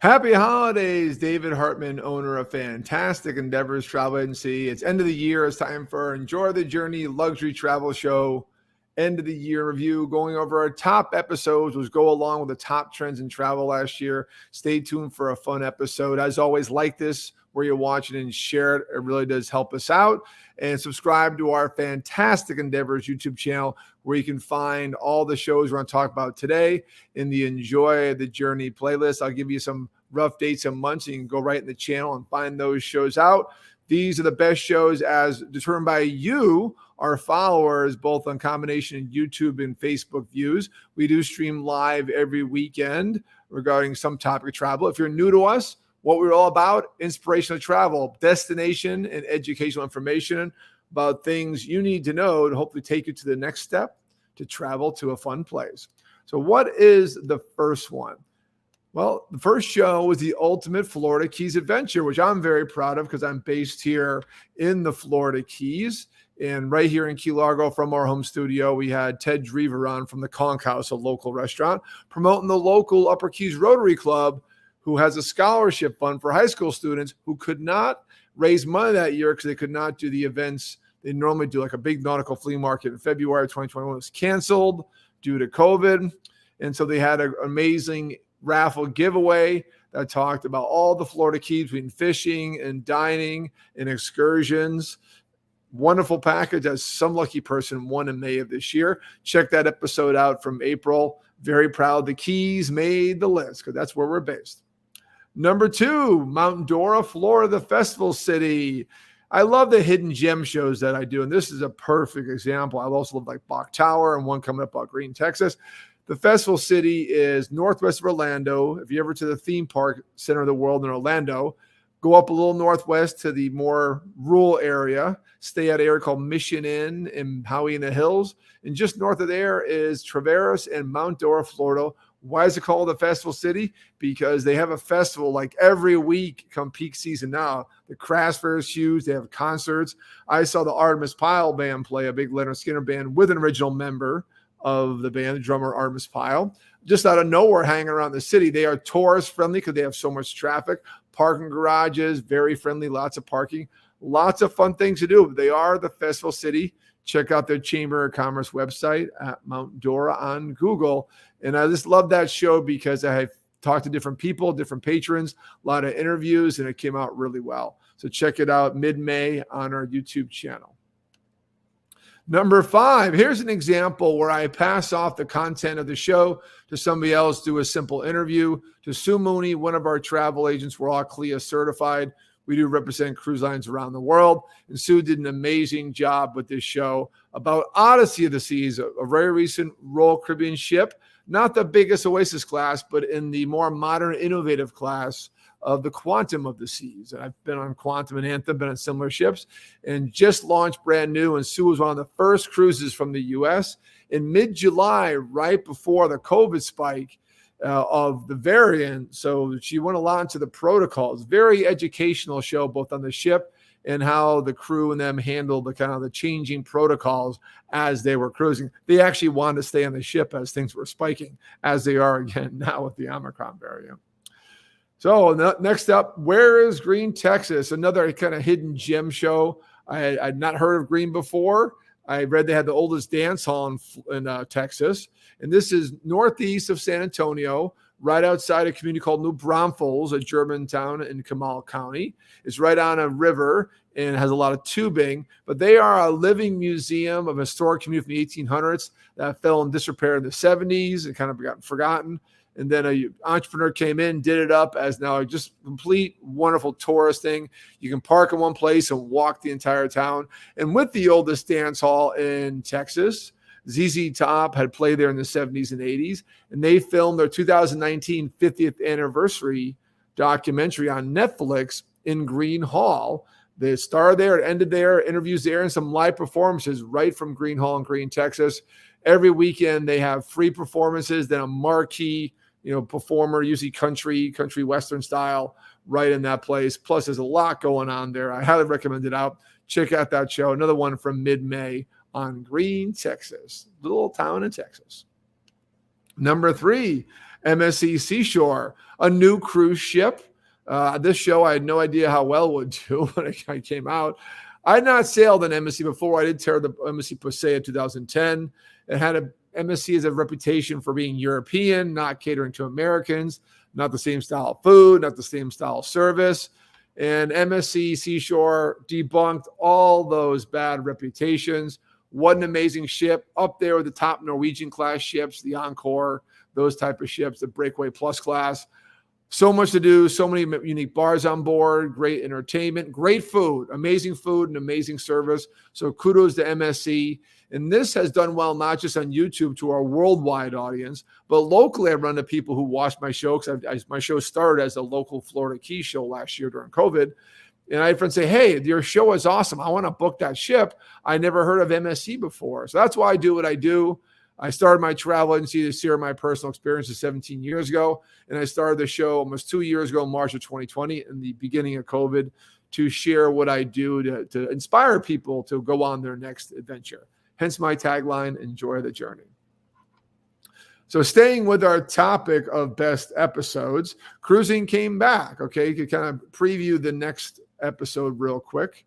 Happy holidays, David Hartman, owner of Fantastic Endeavors Travel Agency. It's end of the year. It's time for Enjoy the Journey Luxury Travel Show. End of the year review, going over our top episodes, which go along with the top trends in travel last year. Stay tuned for a fun episode. As always, like this where you're watching and share it. It really does help us out. And subscribe to our Fantastic Endeavors YouTube channel where you can find all the shows we're going to talk about today in the Enjoy the Journey playlist. I'll give you some rough dates and months. So you can go right in the channel and find those shows out. These are the best shows as determined by you, our followers, both on combination YouTube and Facebook views. We do stream live every weekend regarding some topic of travel. If you're new to us, what we're all about, inspirational travel, destination and educational information about things you need to know to hopefully take you to the next step to travel to a fun place. So what is the first one? Well, the first show was the Ultimate Florida Keys Adventure, which I'm very proud of because I'm based here in the Florida Keys. And right here in Key Largo from our home studio, we had Ted Drever on from the Conch House, a local restaurant, promoting the local Upper Keys Rotary Club, who has a scholarship fund for high school students who could not raise money that year because they could not do the events they normally do, like a big nautical flea market in February 2021 was canceled due to COVID. And so they had an amazing raffle giveaway that talked about all the Florida Keys between fishing and dining and excursions. Wonderful package as some lucky person won in May of this year. Check that episode out from April. Very proud the Keys made the list because that's where we're based. Number 2, Mount Dora, Florida, the festival city. I love the hidden gem shows that I do, and this is a perfect example. I also love like Bach Tower and one coming up about Green, Texas. The festival city is northwest of Orlando. If you're ever to the theme park center of the world in Orlando, go up a little northwest to the more rural area. Stay at an area called Mission Inn in Howey in the Hills. And just north of there is Traverse and Mount Dora, Florida. Why is it called the Festival City? Because they have a festival like every week come peak season now. The craft fair is huge. They have concerts. I saw the Artemis Pyle band play, a big Leonard Skinner band with an original member of the band, the drummer Artemis Pyle. Just out of nowhere, hanging around the city. They are tourist friendly because they have so much traffic. Parking garages, very friendly, lots of parking. Lots of fun things to do. They are the Festival City. Check out their Chamber of Commerce website at Mount Dora on Google. And I just love that show because I have talked to different people, different patrons, a lot of interviews, and it came out really well. So check it out mid-May on our YouTube channel. Number 5, here's an example where I pass off the content of the show to somebody else, do a simple interview. To Sue Mooney, one of our travel agents, we're all CLIA certified. We do represent cruise lines around the world. And Sue did an amazing job with this show about Odyssey of the Seas, a very recent Royal Caribbean ship, not the biggest Oasis class, but in the more modern, innovative class of the Quantum of the Seas. And I've been on Quantum and Anthem, been on similar ships, and just launched brand new. And Sue was one of the first cruises from the U.S. in mid-July, right before the COVID spike of the variant. So she went a lot into the protocols. Very educational show, both on the ship and how the crew and them handled the kind of the changing protocols as they were cruising. They actually wanted to stay on the ship as things were spiking, as they are again now with the Omicron variant. So next up, where is Green, Texas? Another kind of hidden gem show. I'd not heard of Green before. I read they had the oldest dance hall in Texas. And this is northeast of San Antonio, right outside a community called New Braunfels, a German town in Comal County. It's right on a river and has a lot of tubing. But they are a living museum of a historic community from the 1800s that fell in disrepair in the 70s and kind of got forgotten. And then an entrepreneur came in, did it up as now just complete wonderful tourist thing. You can park in one place and walk the entire town. And with the oldest dance hall in Texas, ZZ Top had played there in the 70s and 80s. And they filmed their 2019 50th anniversary documentary on Netflix in Green Hall. They started there, it ended there, interviews there, and some live performances right from Green Hall in Green, Texas. Every weekend they have free performances, then a marquee performer, usually country western style, right in that place. Plus, there's a lot going on there. I highly recommend it out. Check out that show. Another one from mid-May on Green, Texas. Little town in Texas. Number 3, MSC Seashore, a new cruise ship. This show, I had no idea how well it would do when it came out. I had not sailed an MSC before. I did tear the MSC Posea in 2010. It had MSC has a reputation for being European, not catering to Americans, not the same style of food, not the same style of service. And MSC Seashore debunked all those bad reputations. What an amazing ship, up there with the top Norwegian class ships, the Encore, those type of ships, the Breakaway Plus class. So much to do, so many unique bars on board, great entertainment, great food, and amazing service. So kudos to MSC. And this has done well, not just on YouTube to our worldwide audience, but locally I run into people who watch my show because my show started as a local Florida Key show last year during COVID. And I had friends say, hey, your show is awesome. I want to book that ship. I never heard of MSC before. So that's why I do what I do. I started my travel agency to share my personal experiences 17 years ago. And I started the show almost 2 years ago, March of 2020, in the beginning of COVID, to share what I do to inspire people to go on their next adventure. Hence my tagline, enjoy the journey. So staying with our topic of best episodes, cruising came back. Okay, you can kind of preview the next episode real quick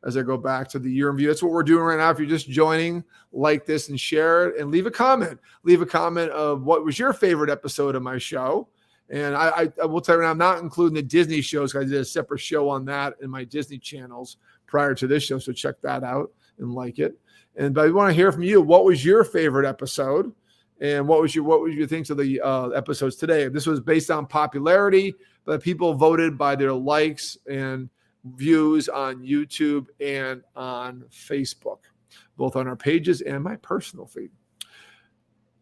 as I go back to the year in review. That's what we're doing right now. If you're just joining, like this and share it and leave a comment. Leave a comment of what was your favorite episode of my show. And I will tell you, I'm not including the Disney shows. I did a separate show on that in my Disney channels prior to this show. So check that out and like it. But I want to hear from you. What was your favorite episode? And what was your things of the episodes today? This was based on popularity, but people voted by their likes and views on YouTube and on Facebook, both on our pages and my personal feed.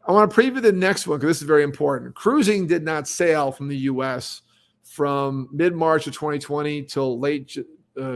I want to preview the next one because this is very important. Cruising did not sail from the U.S. from mid-March of 2020 till late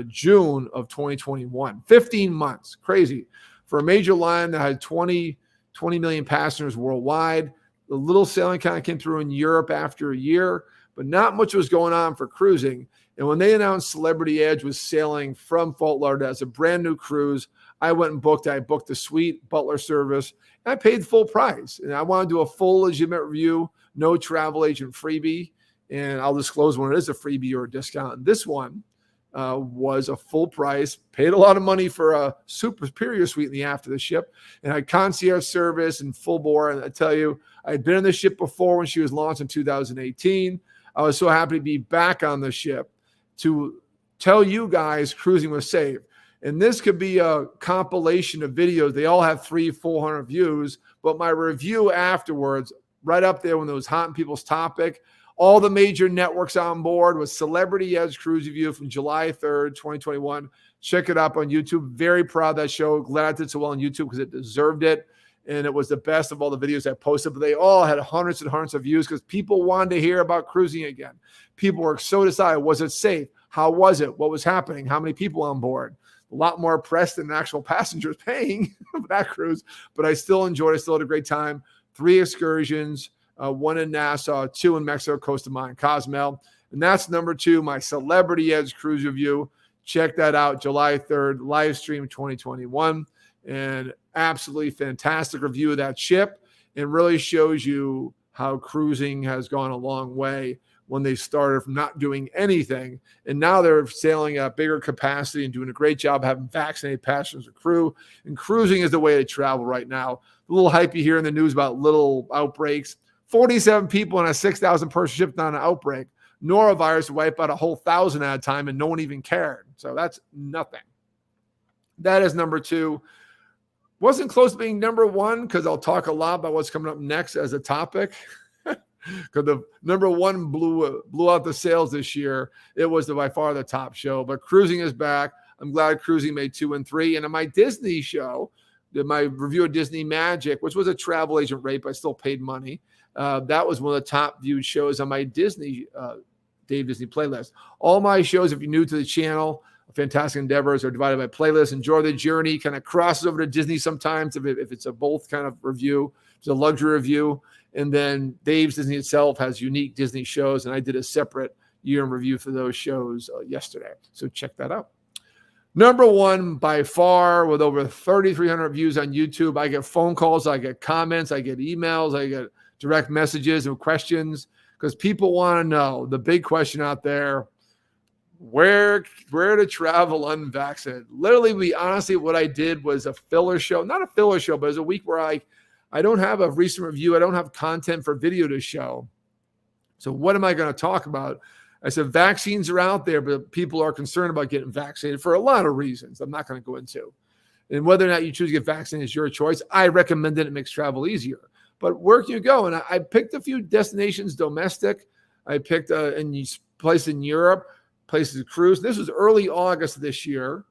June of 2021. 15 months. Crazy. For a major line that had 20 million passengers worldwide. The little sailing kind of came through in Europe after a year, but not much was going on for cruising. And when they announced Celebrity Edge was sailing from Fort Lauderdale as a brand new cruise, I went and booked it. I booked the suite, butler service, and I paid full price. And I want to do a full legitimate review, no travel agent freebie. And I'll disclose when it is a freebie or a discount. And this one was a full price, paid a lot of money for a superior suite in the aft of the ship, and had concierge service and full bore. And I tell you, I had been on the ship before when she was launched in 2018. I was so happy to be back on the ship to tell you guys cruising was safe. And this could be a compilation of videos. They all have 300-400 views, but my review afterwards, right up there when it was hot in people's topic, all the major networks on board with Celebrity Edge Cruise Review from July 3rd, 2021. Check it up on YouTube. Very proud of that show. Glad it did so well on YouTube because it deserved it. And it was the best of all the videos I posted. But they all had hundreds and hundreds of views because people wanted to hear about cruising again. People were so decided. Was it safe? How was it? What was happening? How many people on board? A lot more press than actual passengers paying for that cruise. But I still enjoyed it. I still had a great time. 3 excursions. 1 in Nassau, 2 in Mexico, Costa Maya, and Cozumel. And that's number 2, my Celebrity Edge Cruise Review. Check that out, July 3rd, live stream 2021. And absolutely fantastic review of that ship. It really shows you how cruising has gone a long way when they started from not doing anything. And now they're sailing at bigger capacity and doing a great job having vaccinated passengers and crew. And cruising is the way to travel right now. A little hype you hear in the news about little outbreaks. 47 people on a 6,000 person ship on an outbreak. Norovirus wiped out a whole 1,000 at a time and no one even cared. So that's nothing. That is number 2. Wasn't close to being number 1 because I'll talk a lot about what's coming up next as a topic. Because the number 1 blew out the sales this year. It was by far the top show. But cruising is back. I'm glad cruising made 2 and 3. And on my Disney show, my review of Disney Magic, which was a travel agent rate, but I still paid money. That was one of the top viewed shows on my Disney Dave Disney playlist. All my shows, if you're new to the channel, Fantastic Endeavors, are divided by playlists. Enjoy the journey, kind of crosses over to Disney sometimes if it's a both kind of review. It's a luxury review. And then Dave's Disney itself has unique Disney shows, and I did a separate year in review for those shows yesterday. So check that out. Number 1 by far, with over 3,300 views on YouTube. I get phone calls, I get comments, I get emails, I get direct messages and questions, because people want to know the big question out there: where to travel unvaccinated. Literally, honestly, what I did was a filler show, not a filler show, but it was a week where I don't have a recent review. I don't have content for video to show. So what am I going to talk about? I said, vaccines are out there, but people are concerned about getting vaccinated for a lot of reasons I'm not going to go into. And whether or not you choose to get vaccinated is your choice. I recommend that it makes travel easier. But where can you go? And I picked a few destinations domestic. I picked a place in Europe, places to cruise. This was early August of this year.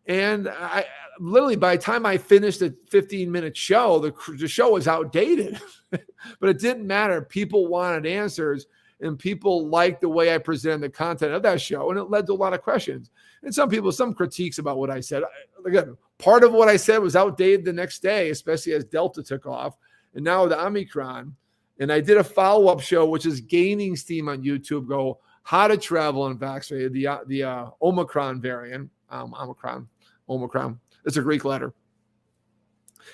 And I literally, by the time I finished a 15-minute show, the show was outdated. But it didn't matter. People wanted answers, and people liked the way I presented the content of that show, and it led to a lot of questions. And some critiques about what I said. Again, part of what I said was outdated the next day, especially as Delta took off, and now the Omicron. And I did a follow-up show, which is gaining steam on YouTube, how to travel unvaccinated, the Omicron variant. Omicron. It's a Greek letter.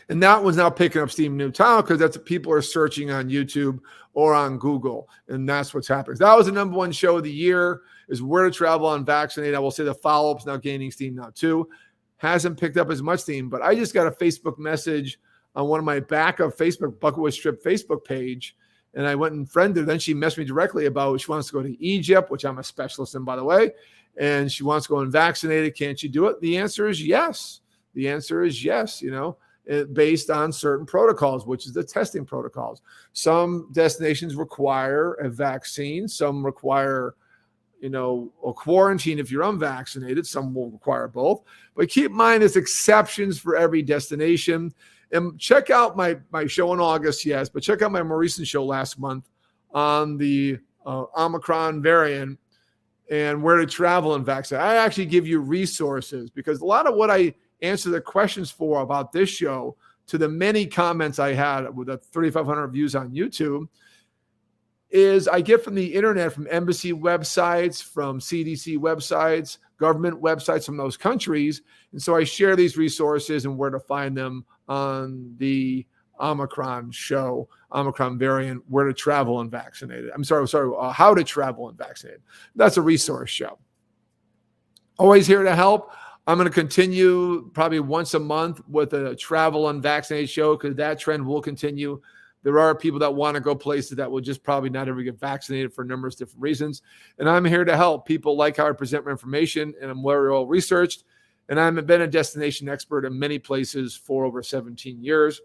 And that one's now picking up steam new town because that's what people are searching on YouTube or on Google. And that's what's happening. That was the number one show of the year, is where to travel unvaccinated. I will say the follow-up's now gaining steam now too. Hasn't picked up as much steam, but I just got a Facebook message on one of my backup Facebook Bucketwood Strip Facebook page. And I went and friended her. Then she messaged me directly about she wants to go to Egypt, which I'm a specialist in, by the way. And she wants to go unvaccinated. Can't you do it? The answer is yes. The answer is yes, based on certain protocols, which is the testing protocols. Some destinations require a vaccine. Some require, a quarantine if you're unvaccinated. Some will require both. But keep in mind, there's exceptions for every destination. And check out my show in August, yes, but check out my more recent show last month on the Omicron variant and where to travel and vaccinate. I actually give you resources, because a lot of what I answer the questions for about this show, to the many comments I had with the 3,500 views on YouTube, is I get from the internet, from embassy websites, from CDC websites, government websites from those countries. And so I share these resources and where to find them on the Omicron show, Omicron variant, where to travel unvaccinated. How to travel unvaccinated. That's a resource show. Always here to help. I'm going to continue probably once a month with a travel unvaccinated show, because that trend will continue. There are people that want to go places that will just probably not ever get vaccinated for numerous different reasons. And I'm here to help. People like how I present my information, and I'm very well researched. And I've been a destination expert in many places for over 17 years.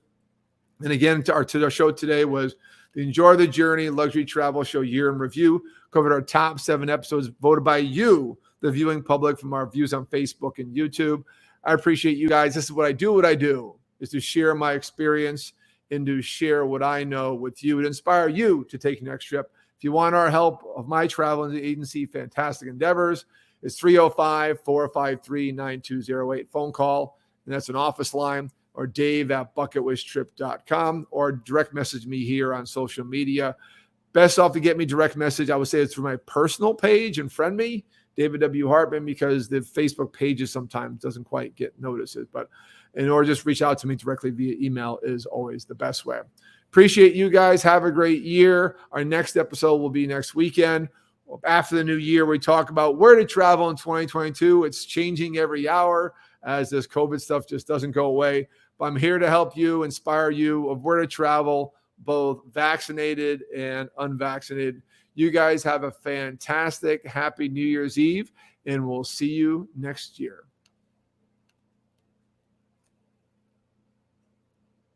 And again, our show today was the Enjoy the Journey Luxury Travel Show Year in Review. Covered our top 7 episodes voted by you, the viewing public, from our views on Facebook and YouTube. I appreciate you guys. This is what I do. What I do is to share my experience and to share what I know with you, to inspire you to take your next trip. If you want our help of my travel agency, Fantastic Endeavors, it's 305-453-9208. Phone call, and that's an office line, or dave@bucketwishtrip.com, or direct message me here on social media. Best off to get me direct message, I would say it's through my personal page and friend me, David W. Hartman, because the Facebook pages sometimes doesn't quite get notices. But or just reach out to me directly via email is always the best way. Appreciate you guys. Have a great year. Our next episode will be next weekend. After the new year, we talk about where to travel in 2022. It's changing every hour as this COVID stuff just doesn't go away. But I'm here to help you, inspire you of where to travel, both vaccinated and unvaccinated. You guys have a fantastic, happy New Year's Eve, and we'll see you next year.